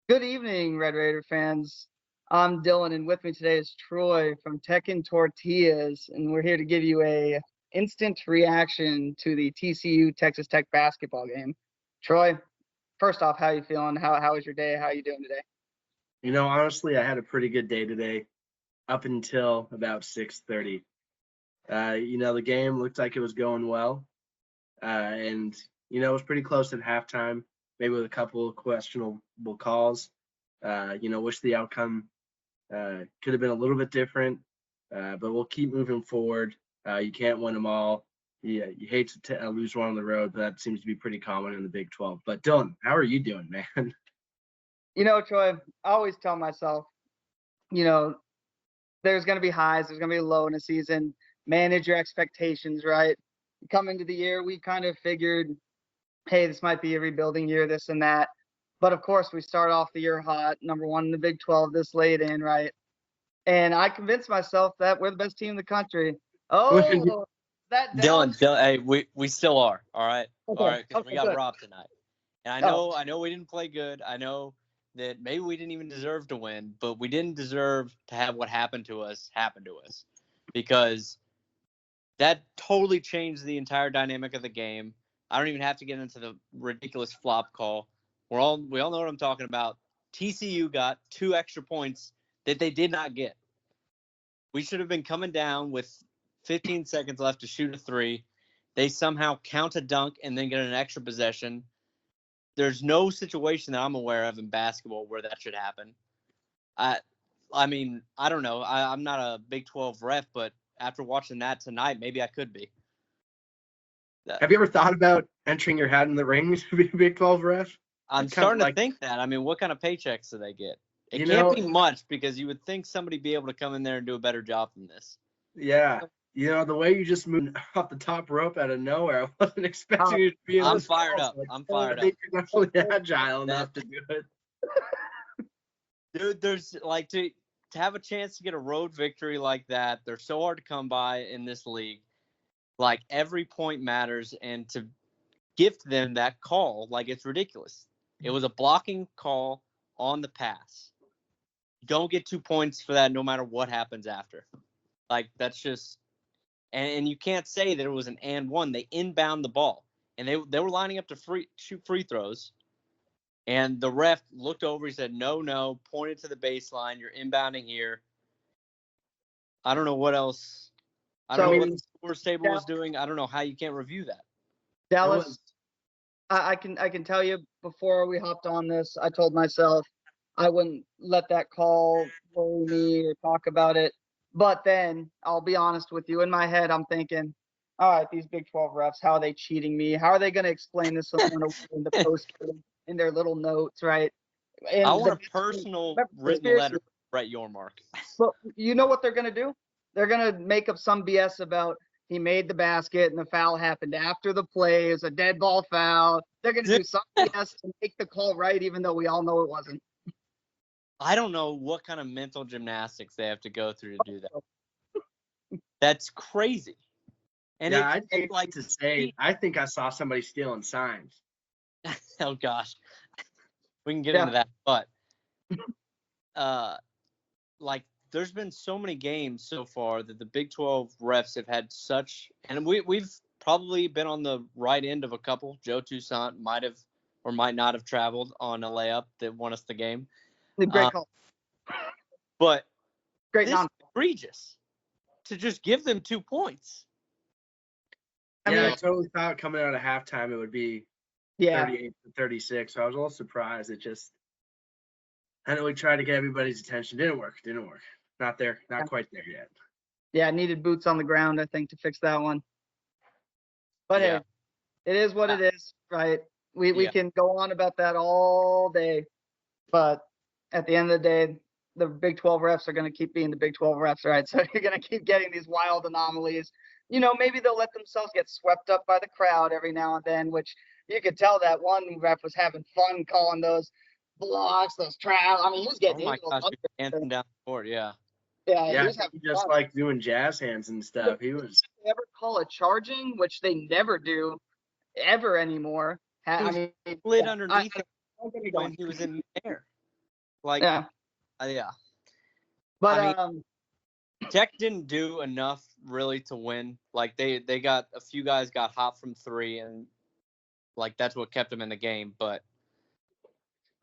Good evening, Red Raider fans. I'm Dylan, and with me today is Troy from Tech and Tortillas, and we're here to give you a instant reaction to the TCU Texas Tech basketball game. Troy, first off, how you feeling? How was your day? How you doing today? Honestly, I had a pretty good day today up until about 6:30. The game looked like it was going well. And it was pretty close at halftime, maybe with a couple of questionable calls. Wish the outcome could have been a little bit different, but we'll keep moving forward. You can't win them all. You hate to lose one on the road, but that seems to be pretty common in the Big 12. But Dylan, how are you doing, man? Troy, I always tell myself, you know, there's going to be highs, there's going to be low in a season. Manage your expectations, right? Come into the year, we kind of figured, hey, this might be a rebuilding year, this and that. But of course, we start off the year hot, number one in the Big 12 this late in, right? And I convinced myself that we're the best team in the country. Oh, that Dylan, hey, we still are. All right, because we got good. robbed tonight. And I know we didn't play good. I know that maybe we didn't even deserve to win, but we didn't deserve to have what happened to us happen to us, because that totally changed the entire dynamic of the game. I don't even have to get into the ridiculous flop call. We all know what I'm talking about. TCU got 2 extra points that they did not get. We should have been coming down with 15 seconds left to shoot a 3. They somehow count a dunk and then get an extra possession. There's no situation that I'm aware of in basketball where that should happen. I mean, I don't know. I'm not a Big 12 ref, but after watching that tonight, maybe I could be. Have you ever thought about entering your hat in the ring to be a Big 12 ref? I'm starting to think that. I mean, what kind of paychecks do they get? It can't be much, because you would think somebody would be able to come in there and do a better job than this. Yeah. The way you just moved off the top rope out of nowhere, I wasn't expecting you to be in this. Fired up. I'm fired up. I think you're definitely agile enough to do it. Dude, there's like to have a chance to get a road victory like that. They're so hard to come by in this league. Like, every point matters, and to gift them that call, like, it's ridiculous. It was a blocking call on the pass. Don't get 2 points for that no matter what happens after. Like, that's just – and you can't say that it was an and one. They inbound the ball, and they were lining up to shoot free throws, and the ref looked over. He said, no, pointed to the baseline. You're inbounding here. I don't know what else. I don't know what the scores table was doing. I don't know how you can't review that. Dallas, I can tell you, before we hopped on this, I told myself I wouldn't let that call worry me or talk about it. But then, I'll be honest with you, in my head, I'm thinking, all right, these Big 12 refs, how are they cheating me? How are they going to explain this in the post in their little notes, right? And I want a personal written letter from Brett Yormark. But you know what they're going to do? They're going to make up some BS about he made the basket and the foul happened after the play. It's a dead ball foul. They're going to do some BS to make the call right, even though we all know it wasn't. I don't know what kind of mental gymnastics they have to go through to do that. That's crazy. And yeah, I'd like to say, I think I saw somebody stealing signs. Oh, gosh. We can get into that. But, there's been so many games so far that the Big 12 refs have had such – and we've probably been on the right end of a couple. Joe Toussaint might have or might not have traveled on a layup that won us the game. Great call. But this is egregious to just give them 2 points. I totally thought coming out of halftime it would be 38-36. So I was a little surprised. I know we tried to get everybody's attention. Didn't work. Not there. Not quite there yet. Yeah, needed boots on the ground, I think, to fix that one. But hey, it is what it is, right? We can go on about that all day. But at the end of the day, the Big 12 refs are going to keep being the Big 12 refs, right? So you're going to keep getting these wild anomalies. Maybe they'll let themselves get swept up by the crowd every now and then, which you could tell that one ref was having fun calling those blocks, those travels. I mean, he was getting into gosh, dancing down the court, Yeah, he was just fun. Like doing jazz hands and stuff. He was. They ever call a charging, which they never do ever anymore. He slid underneath him when he was in the air. Like, Yeah. yeah. But I mean, Tech didn't do enough really to win. Like they got a few guys got hot from three, and like that's what kept them in the game. But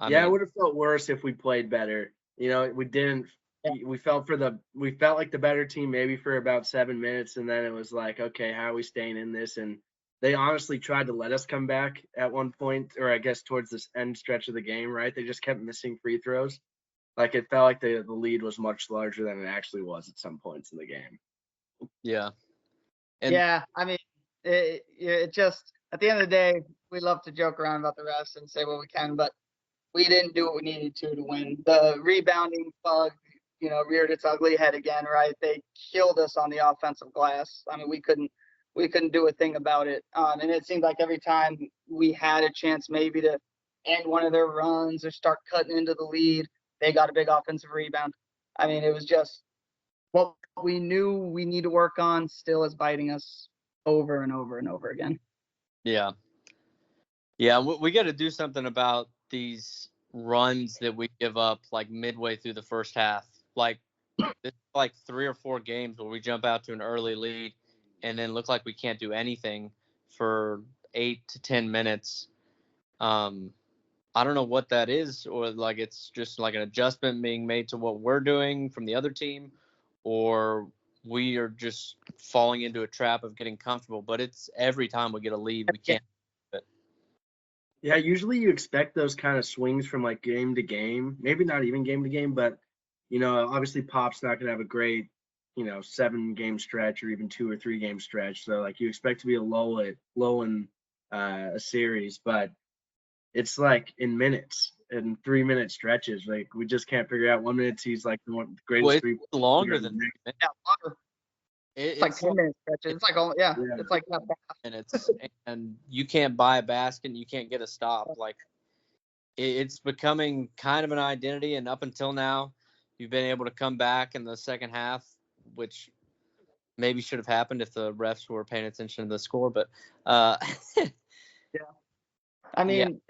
I Yeah, it mean, would have felt worse if we played better. You know, we didn't. Yeah. We felt like the better team maybe for about 7 minutes, and then it was like, okay, how are we staying in this? And they honestly tried to let us come back at one point, or I guess towards this end stretch of the game, right? They just kept missing free throws. Like it felt like the lead was much larger than it actually was at some points in the game. yeah. And yeah, I mean, it just at the end of the day, we love to joke around about the refs and say what we can, but we didn't do what we needed to win. The rebounding bug, reared its ugly head again, right? They killed us on the offensive glass. I mean, we couldn't do a thing about it. And it seemed like every time we had a chance maybe to end one of their runs or start cutting into the lead, they got a big offensive rebound. I mean, it was just what we knew we need to work on still is biting us over and over and over again. yeah, we got to do something about these runs that we give up like midway through the first half. Like this, like 3 or 4 games where we jump out to an early lead and then look like we can't do anything for 8 to 10 minutes. I don't know what that is, or like it's just like an adjustment being made to what we're doing from the other team, or we are just falling into a trap of getting comfortable. But it's every time we get a lead, we can't. Yeah, usually you expect those kind of swings from like game to game, maybe not even game to game, but obviously Pop's not going to have a great, 7-game stretch or even 2 or 3 game stretch. So like you expect to be a low in a series, but it's like in minutes and 3-minute stretches. Like we just can't figure out. 1 minute he's like the greatest Well, three. it's longer than 3 minutes. Yeah, longer. It's like 10 minutes stretches. It's like, it's like that. Minutes, and you can't buy a basket, and you can't get a stop. Like it's becoming kind of an identity, and up until now, you've been able to come back in the second half, which maybe should have happened if the refs were paying attention to the score. But yeah, I mean,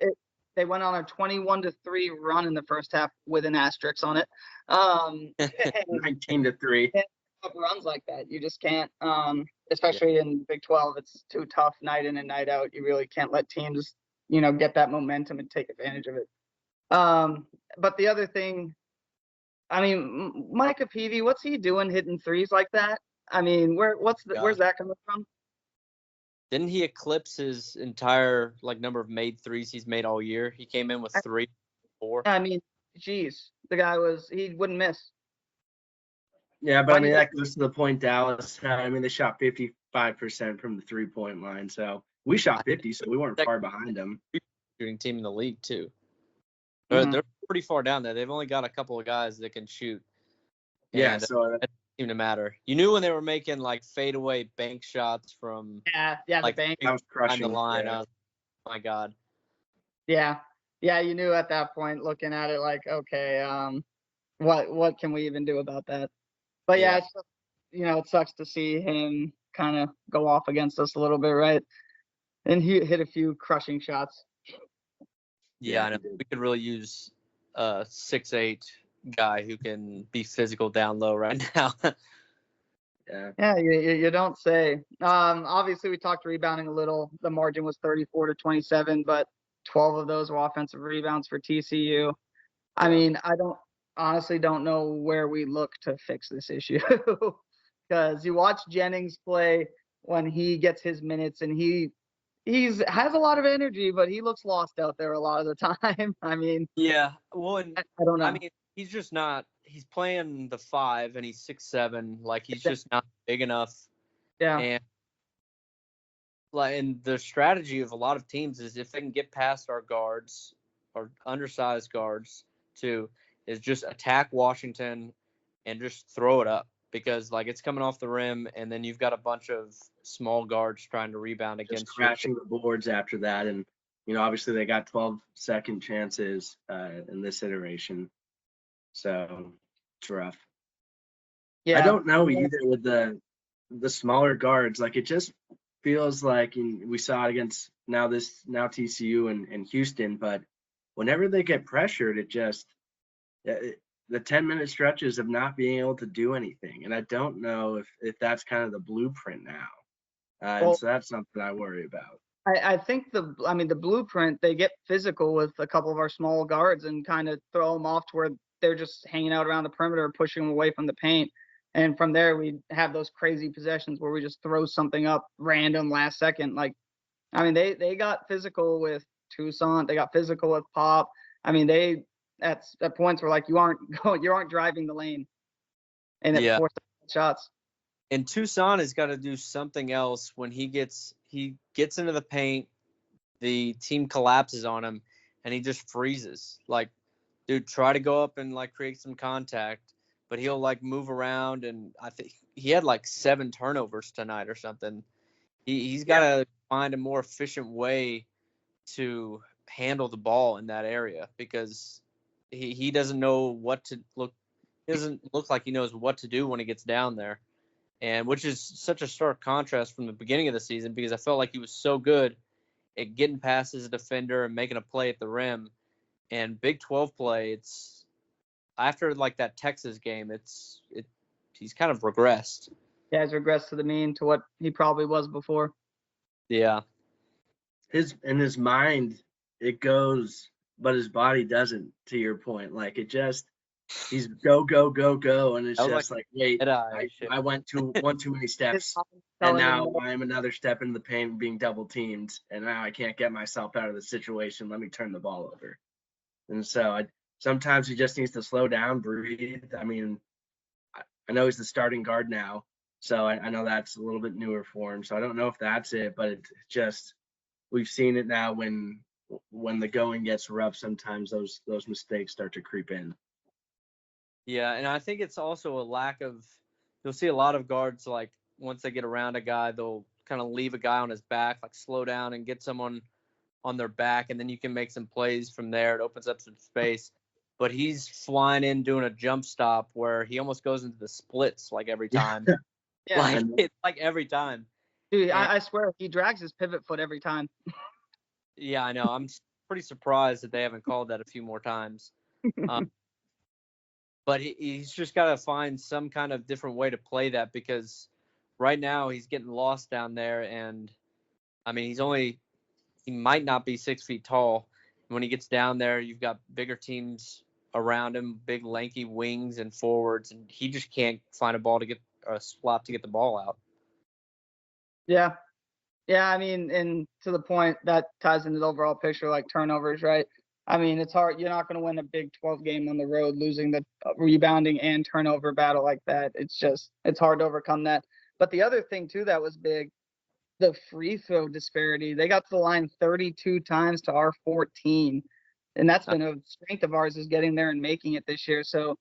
they went on a 21-3 run in the first half with an asterisk on it. 19-3. Runs like that, you just can't. Especially in Big 12, it's too tough night in and night out. You really can't let teams, get that momentum and take advantage of it. But the other thing, I mean, Micah Peavy, what's he doing hitting threes like that? I mean, where's that coming from? Didn't he eclipse his entire number of made threes he's made all year? He came in with 3, 4. I mean, geez, the guy he wouldn't miss. Yeah, but I mean that goes to the point Dallas. I mean they shot 55% from the 3-point line, so we shot 50, so we weren't far behind them. Shooting team in the league too. Mm-hmm. They're pretty far down there. They've only got a couple of guys that can shoot. Yeah, so it doesn't seem to matter. You knew when they were making like fadeaway bank shots from the bank. I was crushing the line. Yeah. Oh my God. Yeah, you knew at that point, looking at it like, okay, what can we even do about that? But yeah, it's just, it sucks to see him kind of go off against us a little bit, right? And he hit a few crushing shots. Yeah, I know. We could really use a 6'8" guy who can be physical down low right now. Yeah, you don't say. Obviously we talked rebounding a little. The margin was 34-27, but 12 of those were offensive rebounds for TCU. I mean, I honestly don't know where we look to fix this issue. Because you watch Jennings play when he gets his minutes, and he has a lot of energy, but he looks lost out there a lot of the time. I mean, yeah, well, I don't know. I mean, he's just not. He's playing the 5, and he's 6'7". Like he's just not big enough. Yeah. And the strategy of a lot of teams is if they can get past our guards, or undersized guards, too, is just attack Washington and just throw it up, because it's coming off the rim, and then you've got a bunch of small guards trying to rebound against just crashing the boards after that. And obviously they got 12-second chances in this iteration, so it's rough. I don't know either with the smaller guards. Like it just feels like we saw it against now TCU and Houston, but whenever they get pressured, it the 10-minute stretches of not being able to do anything. And I don't know if that's kind of the blueprint now. And so that's something I worry about. I think the blueprint, they get physical with a couple of our small guards and kind of throw them off to where they're just hanging out around the perimeter, pushing them away from the paint. And from there, we have those crazy possessions where we just throw something up random last second. Like, I mean, they got physical with Toussaint. They got physical with Pop. I mean, at points where like you aren't driving the lane, and it forced shots. And Toussaint has got to do something else when he gets into the paint, the team collapses on him, and he just freezes. Like, dude, try to go up and like create some contact, but he'll like move around, and I think he had like 7 turnovers tonight or something. He's got to find a more efficient way to handle the ball in that area, because he doesn't know what to look. He doesn't look like he knows what to do when he gets down there. And which is such a stark contrast from the beginning of the season, because I felt like he was so good at getting past his defender and making a play at the rim. And Big 12 play, it's after like that Texas game, he's kind of regressed. Yeah, he's regressed to the mean, to what he probably was before. Yeah. In his mind, it goes, but his body doesn't, to your point. Like, it just, he's go, go, go, go. And it's just like wait, I went one too many steps. And now I'm another step into the paint being double teamed. And now I can't get myself out of the situation. Let me turn the ball over. And so sometimes he just needs to slow down, breathe. I mean, I know he's the starting guard now, so I know that's a little bit newer for him. So I don't know if that's it, but it's just, we've seen it now when the going gets rough, sometimes those mistakes start to creep in. Yeah, and I think it's also a lack of, you'll see a lot of guards, like once they get around a guy, they'll kind of leave a guy on his back, like slow down and get someone on their back, and then you can make some plays from there. It opens up some space. But he's flying in doing a jump stop where he almost goes into the splits like every time. Yeah. It's like every time. Dude, I swear he drags his pivot foot every time. Yeah, I know. I'm pretty surprised that they haven't called that a few more times. But he's just got to find some kind of different way to play that, because right now he's getting lost down there. And I mean, he might not be 6 feet tall. When he gets down there, you've got bigger teams around him, big lanky wings and forwards, and he just can't find a spot to get the ball out. Yeah. Yeah, I mean, and to the point, that ties into the overall picture, like turnovers, right? I mean, it's hard. You're not going to win a Big 12 game on the road losing the rebounding and turnover battle like that. It's hard to overcome that. But the other thing, too, that was big, the free throw disparity. They got to the line 32 times to our 14. And that's been a strength of ours, is getting there and making it this year. So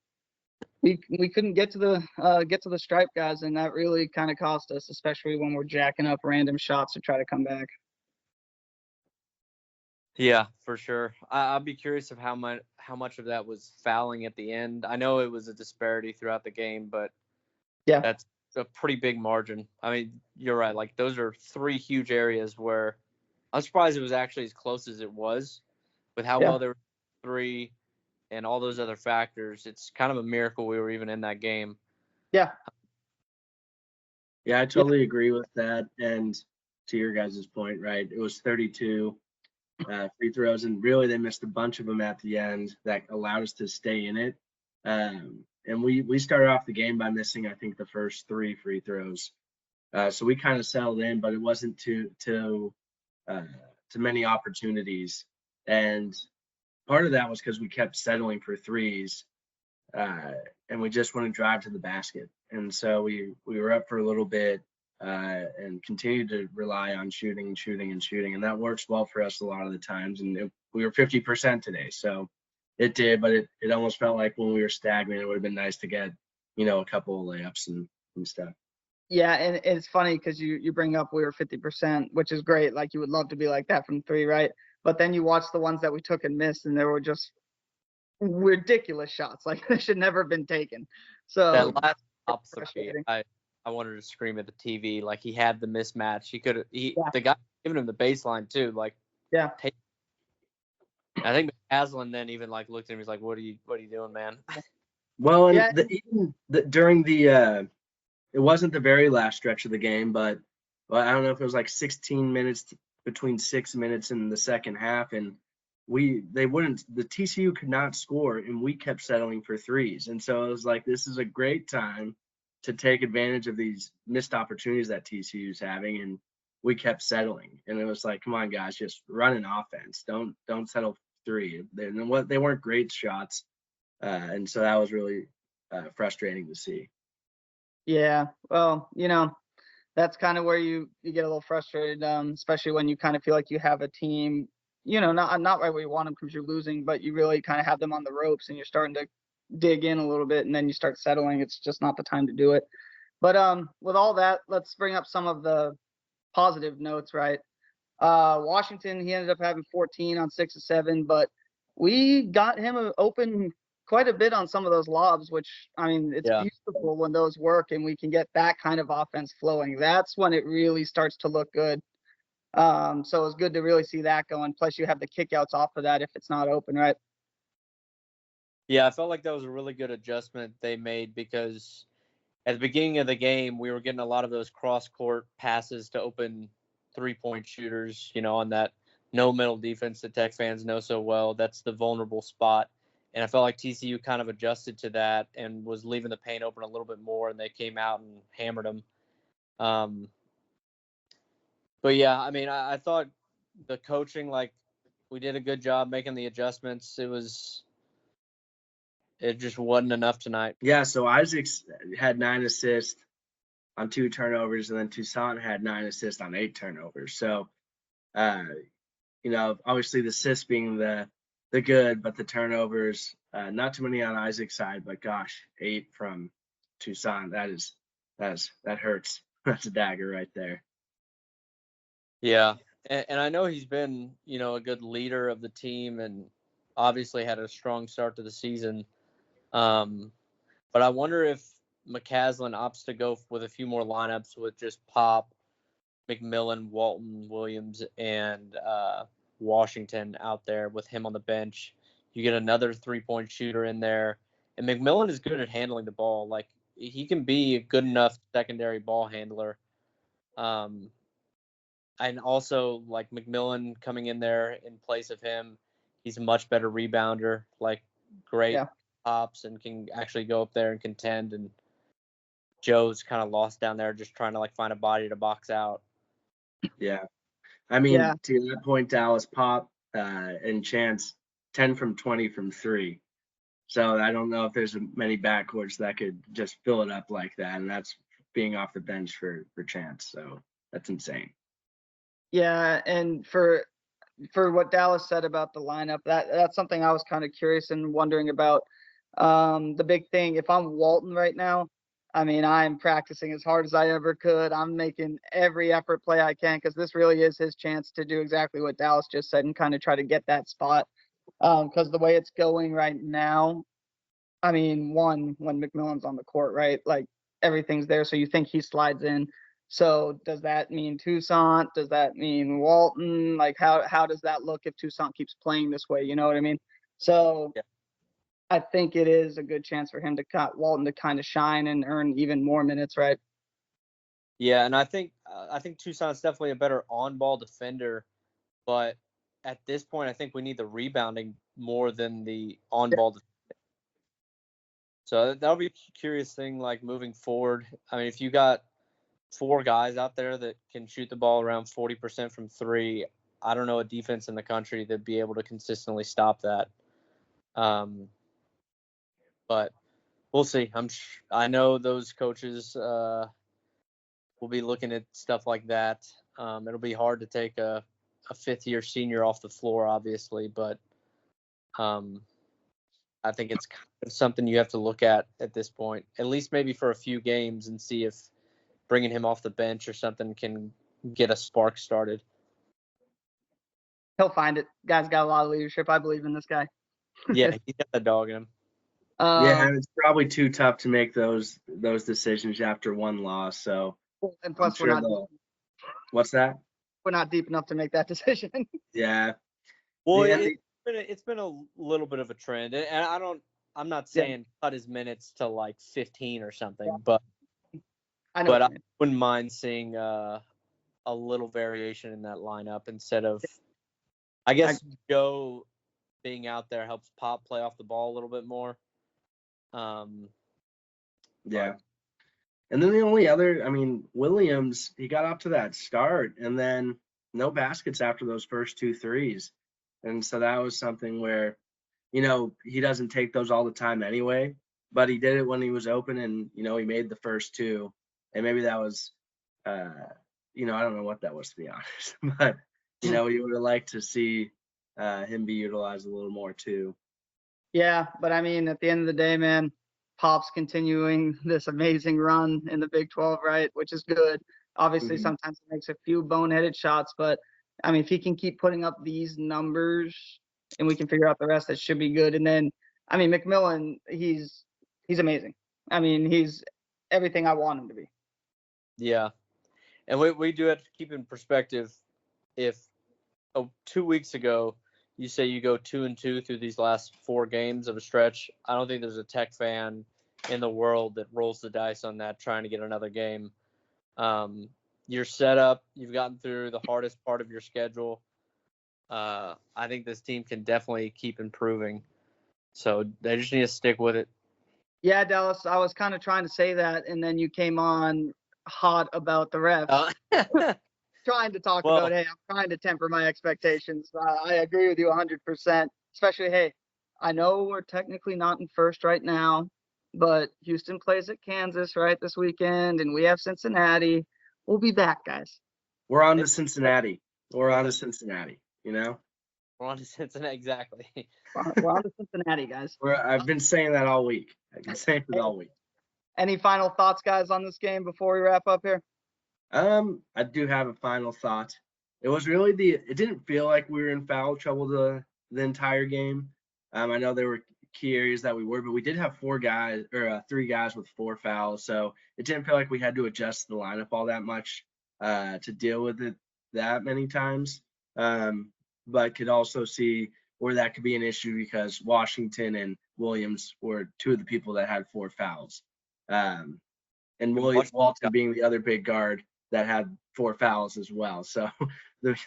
we couldn't get to the stripe guys, and that really kind of cost us, especially when we're jacking up random shots to try to come back. Yeah, for sure. I'll be curious of how much of that was fouling at the end. I know it was a disparity throughout the game, but yeah, that's a pretty big margin. I mean, you're right. Like, those are 3 huge areas where I'm surprised it was actually as close as it was, with how well they were 3 and all those other factors. It's kind of a miracle we were even in that game. Yeah. Yeah, I totally agree with that. And to your guys' point, right, it was 32 free throws, and really they missed a bunch of them at the end that allowed us to stay in it. And we started off the game by missing, I think, the first 3 free throws. So we kind of settled in, but it wasn't too many opportunities. And part of that was because we kept settling for threes, and we just wouldn't drive to the basket. And so we were up for a little bit, and continued to rely on shooting. And that works well for us a lot of the times. And we were 50% today. So it did, but it almost felt like when we were stagnant, it would have been nice to get, a couple of layups and stuff. Yeah, and it's funny because you bring up we were 50%, which is great. Like, you would love to be like that from 3, right? But then you watch the ones that we took and missed, and they were just ridiculous shots. Like, they should never have been taken. So that last stop for me, I wanted to scream at the TV. Like, he had the mismatch. The guy giving him the baseline too. Like, yeah. I think Aslan then even like looked at him. He's like, "What are you doing, man?" Well, and Yeah. during the it wasn't the very last stretch of the game, but I don't know if it was like 16 minutes between 6 minutes in the second half, and the TCU could not score, and we kept settling for threes, and so it was like, this is a great time to take advantage of these missed opportunities that TCU is having, and we kept settling, and it was like, come on guys, just run an offense, don't settle for three. They weren't great shots, and so that was really frustrating to see. Yeah. Well, that's kind of where you get a little frustrated, especially when you kind of feel like you have a team, not right where you want them because you're losing, but you really kind of have them on the ropes and you're starting to dig in a little bit and then you start settling. It's just not the time to do it. But with all that, let's bring up some of the positive notes, right? Washington, he ended up having 14 on 6 of 7, but we got him open quite a bit on some of those lobs, which, I mean, it's beautiful when those work and we can get that kind of offense flowing. That's when it really starts to look good. So it's good to really see that going. Plus, you have the kickouts off of that if it's not open, right? Yeah, I felt like that was a really good adjustment they made because at the beginning of the game, we were getting a lot of those cross-court passes to open three-point shooters, on that no-middle defense that Tech fans know so well. That's the vulnerable spot. And I felt like TCU kind of adjusted to that and was leaving the paint open a little bit more, and they came out and hammered them. But, yeah, I mean, I thought the coaching, we did a good job making the adjustments. It just wasn't enough tonight. Yeah, so Isaac had 9 assists on 2 turnovers, and then Toussaint had 9 assists on 8 turnovers. So, obviously the assists being the good, but the turnovers, not too many on Isaac's side, but gosh, 8 from Toussaint, that hurts. That's a dagger right there. Yeah, and I know he's been, a good leader of the team and obviously had a strong start to the season. But I wonder if McCaslin opts to go with a few more lineups with just Pop, McMillan, Walton, Williams, and Washington out there with him on the bench. You get another three-point shooter in there. And McMillan is good at handling the ball. Like, he can be a good enough secondary ball handler. And also, like, McMillan coming in there in place of him, he's a much better rebounder, great pops, and can actually go up there and contend. And Joe's kind of lost down there just trying to, find a body to box out. Yeah. I mean, to that point, Dallas, Pop and Chance, 10 from 20 from 3. So I don't know if there's many backcourts that could just fill it up like that, and that's being off the bench for Chance. So that's insane. Yeah, and for what Dallas said about the lineup, that's something I was kind of curious and wondering about. The big thing, if I'm Walton right now, I mean, I'm practicing as hard as I ever could. I'm making every effort play I can because this really is his chance to do exactly what Dallas just said and kind of try to get that spot. Because the way it's going right now, I mean, when McMillan's on the court, right? Like, everything's there, so you think he slides in. So does that mean Toussaint? Does that mean Walton? Like, how does that look if Toussaint keeps playing this way? You know what I mean? So I think it is a good chance for him to Walton to kind of shine and earn even more minutes, right? Yeah, and I think Toussaint's definitely a better on-ball defender, but at this point, I think we need the rebounding more than the on-ball defender. So that'll be a curious thing, moving forward. I mean, if you got 4 guys out there that can shoot the ball around 40% from 3, I don't know a defense in the country that'd be able to consistently stop that. But we'll see. I know those coaches will be looking at stuff like that. It'll be hard to take a 5th-year senior off the floor, obviously, but I think it's kind of something you have to look at this point, at least maybe for a few games, and see if bringing him off the bench or something can get a spark started. He'll find it. Guy's got a lot of leadership. I believe in this guy. Yeah, he's got the dog in him. Yeah, it's probably too tough to make those decisions after one loss. So, and plus, we're not. What's that? We're not deep enough to make that decision. Yeah. Well, yeah. it's been a little bit of a trend, and I'm not Yeah. saying cut his minutes to like 15 or something, Yeah. but I know what you I mean. wouldn't mind seeing a little variation in that lineup instead of, I guess, Joe being out there helps Pop play off the ball a little bit more. Yeah. And then the only other, I mean, Williams, he got off to that start and then no baskets after those first 2 threes. And so that was something where, he doesn't take those all the time anyway, but he did it when he was open and, he made the first 2. And maybe that was, I don't know what that was, to be honest. But, you would have liked to see him be utilized a little more too. Yeah, but I mean, at the end of the day, man, Pop's continuing this amazing run in the Big 12, right? Which is good. Obviously, Mhm. sometimes he makes a few boneheaded shots, but I mean, if he can keep putting up these numbers and we can figure out the rest, that should be good. And then, I mean, McMillan, he's amazing. I mean, he's everything I want him to be. Yeah, and we do have to keep in perspective. If 2 weeks ago you say you go 2-2 through these last 4 games of a stretch, I don't think there's a Tech fan in the world that rolls the dice on that trying to get another game. You're set up. You've gotten through the hardest part of your schedule. I think this team can definitely keep improving. So they just need to stick with it. Yeah, Dallas, I was kind of trying to say that, and then you came on hot about the refs. Trying to talk about, hey, I'm trying to temper my expectations. I agree with you 100%. Especially, hey, I know we're technically not in first right now, but Houston plays at Kansas right this weekend, and we have Cincinnati. We'll be back, guys. We're on to Cincinnati. We're on to Cincinnati, We're on to Cincinnati, exactly. We're on to Cincinnati, guys. I've been saying that all week. All week. Any final thoughts, guys, on this game before we wrap up here? I do have a final thought. It was really it didn't feel like we were in foul trouble the entire game. I know there were key areas that we were, but we did have 3 guys with 4 fouls, so it didn't feel like we had to adjust the lineup all that much to deal with it that many times. But could also see where that could be an issue because Washington and Williams were 2 of the people that had 4 fouls. And Walton being the other big guard that had 4 fouls as well. So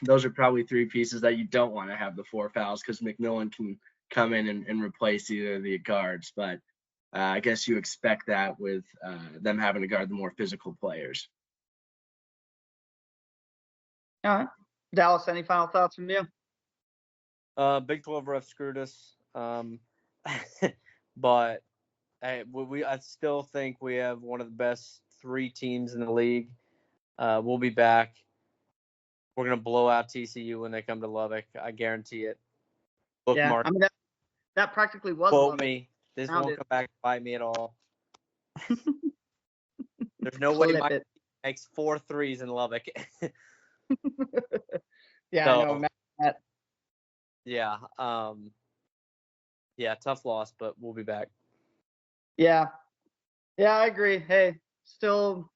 those are probably 3 pieces that you don't want to have the 4 fouls because McMillan can come in and replace either of the guards. But I guess you expect that with them having to guard the more physical players. All right. Dallas, any final thoughts from you? Big 12 ref screwed us. But I still think we have one of the best 3 teams in the league. We'll be back. We're going to blow out TCU when they come to Lubbock. I guarantee it. Bookmark. Yeah, I mean, that practically was Quote Lubbock. me. This won't come back to bite me at all. There's no way my team makes 4 threes in Lubbock. Yeah, so, I know, Matt. Yeah. Yeah, tough loss, but we'll be back. Yeah, I agree. Hey, still,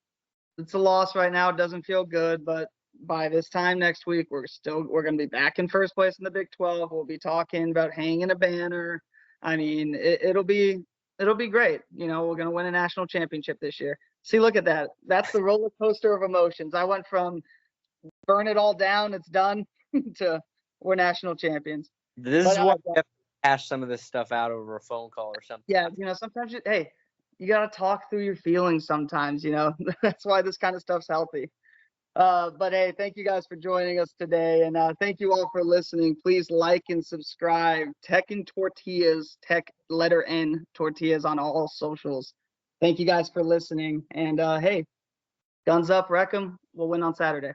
it's a loss right now. It doesn't feel good, but by this time next week, we're going to be back in first place in the Big 12. We'll be talking about hanging a banner. I mean, it'll be great. We're going to win a national championship this year. See, look at that. That's the roller coaster of emotions. I went from burn it all down, it's done, to we're national champions. This is why we have to hash some of this stuff out over a phone call or something. Yeah, sometimes you got to talk through your feelings sometimes, That's why this kind of stuff's healthy. But hey, thank you guys for joining us today. And thank you all for listening. Please like and subscribe. Tech and Tortillas, Tech letter N Tortillas on all socials. Thank you guys for listening. And hey, guns up, wreck 'em. We'll win on Saturday.